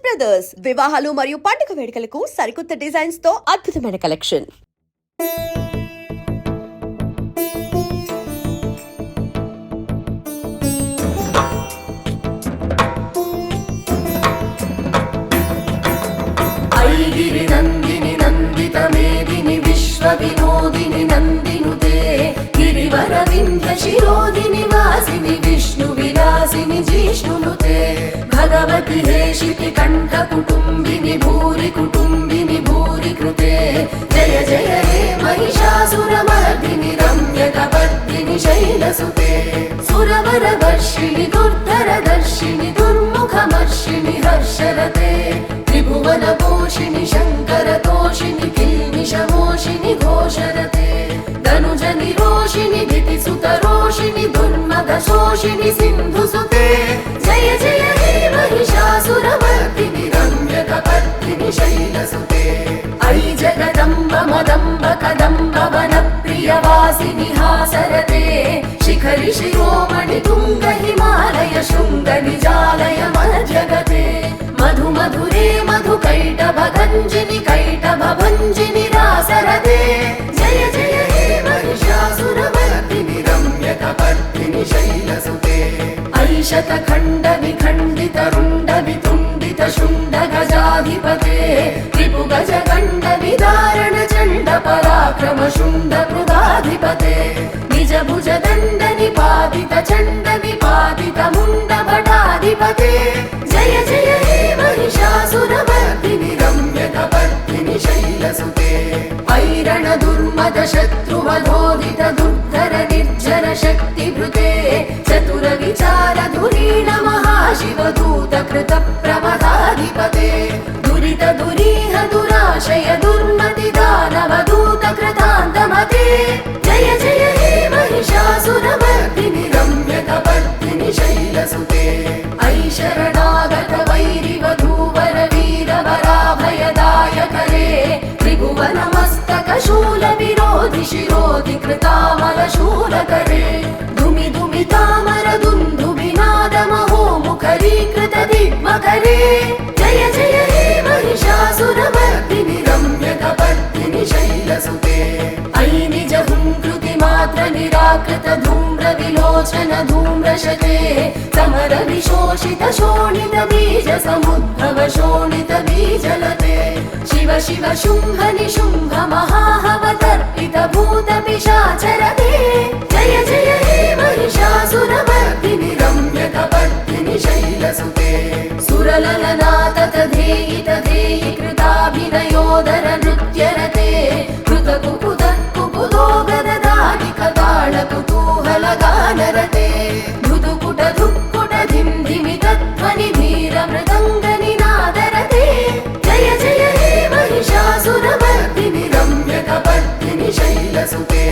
Brothers వివాహాలు మరియు పండుగ వేడుకలకు సరికొత్త డిజైన్స్ తో అద్భుతమైన కలెక్షన్. ఐగిరి నందిని నందిత మేదిని విశ్వ వినోదిని నందినుతే గిరివర వింధ్య శిరోదిని వాసిని విష్ణు విలాసిని జిష్ణునుతే భగవతి హేషితి కంఠ కుటుంబిని భూరి కృతే జయ జయ హే మహిషాసురమర్దిని రమ్య కపర్దిని శైలసుతే సురవర వర్షిణి దుర్ధర దర్శిని దుర్ముఖమర్షిణి హర్షరతే త్రిభువన పోషిణి శంకర తోషిణి కిల్మిషమోషిని ఘోషరతే ధనుజ నిరోషిణి దితి సుత రోషిణి దుర్మద శోషిని సింధు సుతే జయ జయ హే మహిషాసురమర్దిని రమ్య కపర్దిని శైలసుతే ఐ జగదంబ మదంబ కదంబ వన ప్రియవాసిని హాసరతే శిఖరి శిరోమణి తుంగ హిమాలయ శృంగ నిజాలయ మధ్యగతే మధు మధురే మధు కైటభ గంజిని కైటభ భంజిని రాసరతే జయ జయ హే మహిషాసురమర్దిని రమ్య కపర్దిని శైలసుతే ఐషత ఖండ విఖండిత రుండ వితుండిత శుండ గజాధిపతే త్రిపు గజ గండ విదారణ చండ పరాక్రమ శుండ మృగాధిపతే నిజ భుజ దండ నిపాతిత చండ విపాతిత ముండ భటాధిపతే జయ జయ హే మహిషాసురమర్దిని రమ్య కపర్దిని శైలసుతే ఐరణ దుర్మద శత్రువధోదిత దుర్ధర నిర్జర శక్తి భృతే చతుర విచార ధురీణ మహాశివ దూత కృత ప్రమదాధిపతే దురిత దురీహ దురాశయ దుర్మతి దానవ దూత కృతాంతమతే జయ జయ హే మహిషాసురమర్దిని రమ్య కపర్దిని శైలసుతే ఐ శరణాగత వైరి వధూవర వీర వరాభయదాయకరే త్రిభువన మస్తక శూల విరోధి శిరోధి కృతామల శూలకరే ధుమి ధుమి తామర దుందు వినాద మహోముఖరీకృత దిగ్మకరే జయ జయ హే మహిషాసురమర్దిని రమ్య కపర్దిని శైలసుతే ఐ నిజ హుంకృతి మాత్ర నిరాకృత ధూమ్ర విలోచన ధూమ్రశతే సమర విశోషిత శోణిత బీజ సముద్భవ శోణిత బీజలతే శివ శివ శుంభ నిశుంభ మహాహవతర్పిత భూత పిశాచరతే జయ జయ హే మహిషాసురమర్దిని రమ్య కపర్దిని శైలసుతే సురలలనాథ తధేయిత ధేయి కృతాభినయోదర నృత్యరతే కృత కుకుద కుకుదో గదదాని కతాళ కుతూహల గానరతే ధుదుకుట ధుక్కుట ధిం ధిమి తధ్వని ధీర మృదంగ నినాదరతే జయ జయ హే మహిషాసురమర్దిని రమ్య కపర్దిని శైలసుతే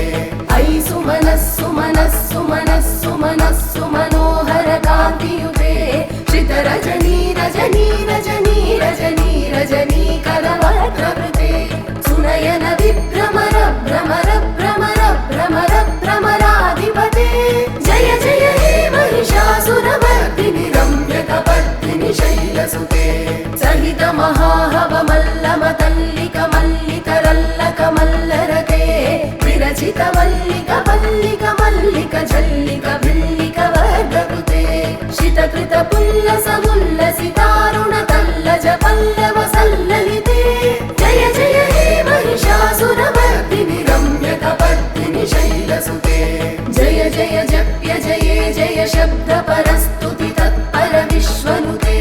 ఐ సుమనస్సు మనస్సు మనస్సు మనస్సు మనోహర కాంతియుతే శ్రిత రజనీ రజనీ రజనీ రజనీ రజనీ కరవక్రవృతే సునయన విభ్రమర భ్రమర భ్రమర భ్రమర భ్రమరాధిపతే జయ జయ హే మహిషాసురమర్దిని రమ్య కపర్దిని శైలసుతే సహిత మహాహవ మల్లమ తల్లిక మల్లిక రల్లక మల్లరతే విరచిత మల్లిక మల్లిక మల్లిక జల్లిక భిల్లిక వర్గకృతే శితకృత పుల్లస ముల్లసితారుణ తల్లజ పల్లవ సల్లలితే జయ జయ హే మహిషాసురమర్దిని రమ్య కపర్దిని శైలసుతే జయ జయ జప్య జయే జయ శబ్ద పరస్తుతి తత్పర విశ్వనుతే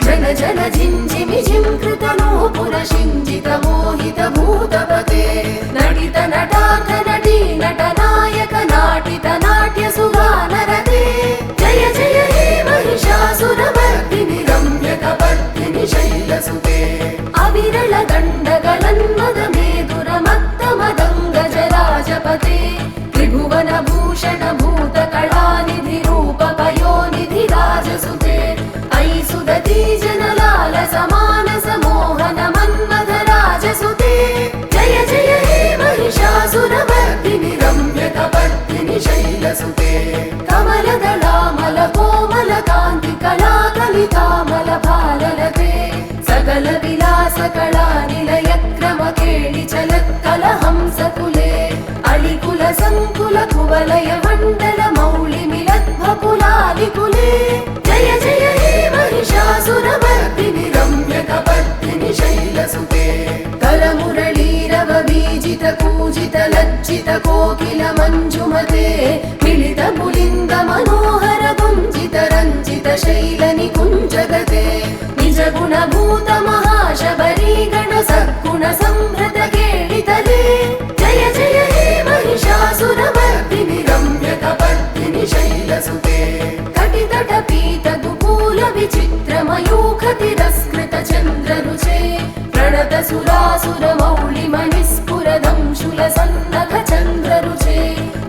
జన జన జింజిమి జింకృత నూపుర శింజిత మోహిత భూతపతే నటిత నటార్థ నటీ నట నాయక నాటిత నాట్య సుగానరతే జయ జయ హే మహిషాసురమర్దిని రమ్య కపర్దిని శైలసుతే అవిరళ దండగలన్మద మేధుర మత్త మదంగ జరాజపతే త్రిభువన భూషణ భూత కళానిధి రూప పయోనిధి రాజసుతే ఐ సుదతి జనలాల సమాన సమోహన మన్మథ రాజసుతే జయ జయ హే మహిషాసురమర్దిని రమ్య కపర్దిని శైలసుతే కమలదళామల కోమల కాంతి కళా కలితామల భాలలతే कोकिल मञ्जुमते मिलित पुलिन्द मनोहर गुञ्जित रञ्जित शैल निकुञ्जगते निज गुणभूत महाशबरी गण सद्गुण संभृत केलितले जय जय हे महिषासुरमर्दिनि रम्य कपर्दिनि शैलसुते कटितट पीत दुकूल विचित्र मयूख तिरस्कृत चन्द्ररुचे प्रणत सुरासुर मौळि मणिस्फुर दंशुल सन्नख चन्द्ररुचे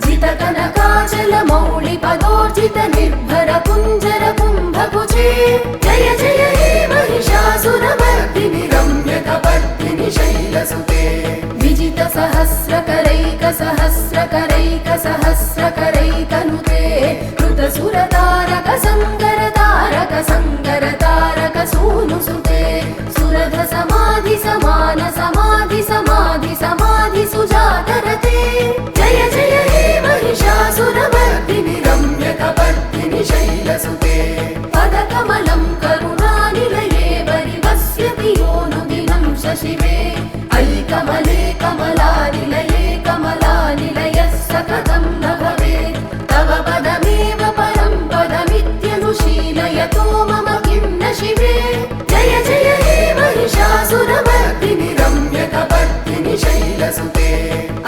जित कनकाचल मौळि पदोर्जित निर्भर कुञ्जर कुम्भकुचे जय जय हे महिषासुरमर्दिनि रम्य कपर्दिनि शैलसुते विजित सहस्रकरैक सहस्रकरैक सहस्रकरैकनुते कृत सुरतारक संगर तारक संगर तारक सूनुसुते सुरध समाधि समान समाधि समाधि समाधि सुजातरते जय जय हे महिषासुरमर्दिनि रम्य कपर्दिनि शैलसुते पदकमलं करुणानिलये वरिवस्यति योनुदिनं शशिवे अयि कमले कमलानिलये कमलानिलयः सकतं न भवेत् तव पदमेव परं पदमित्यनुशीलयतो मम किं न शिवे जय जय हे महिषासुरमर्दिनि रम्य कपर्दिनि शैलसुते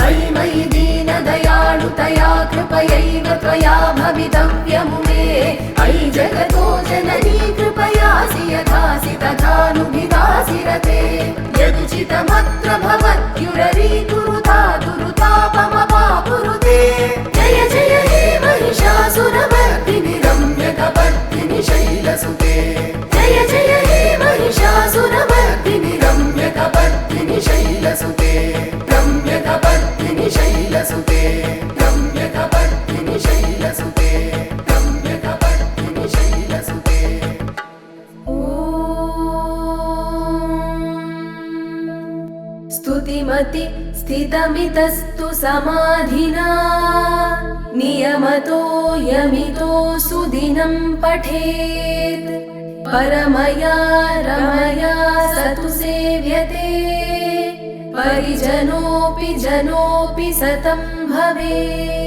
अयि मयि दीनदयाळुतया कृपयैव त्वया भवितव्यमुमे अयि जगतो जननी कृपयासि यथासि तथानुभिदासि रते यदुचितमत्र भवत्युररीकुरुता दुरुतापमपापुरुते जय जय हे महिषासुरमर्दिनि रम्य कपर्दिनि शैलसुते जय जय हे महिषासुरमर्दिनि रम्य कपर्दिनि शैलसुते रम्य कपर्दिनि शैलसुते रम्य कपर्दिनि शैलसुते रम्य कपर्दिनि शैलसुते स्तुतिमति स्थितमितस्तु समाधिना नियमतो यमितो सुदिनं पठेत् परमया रमया स तु सेव्यते परिजनोऽपि जनोऽपि सतं भवेत्।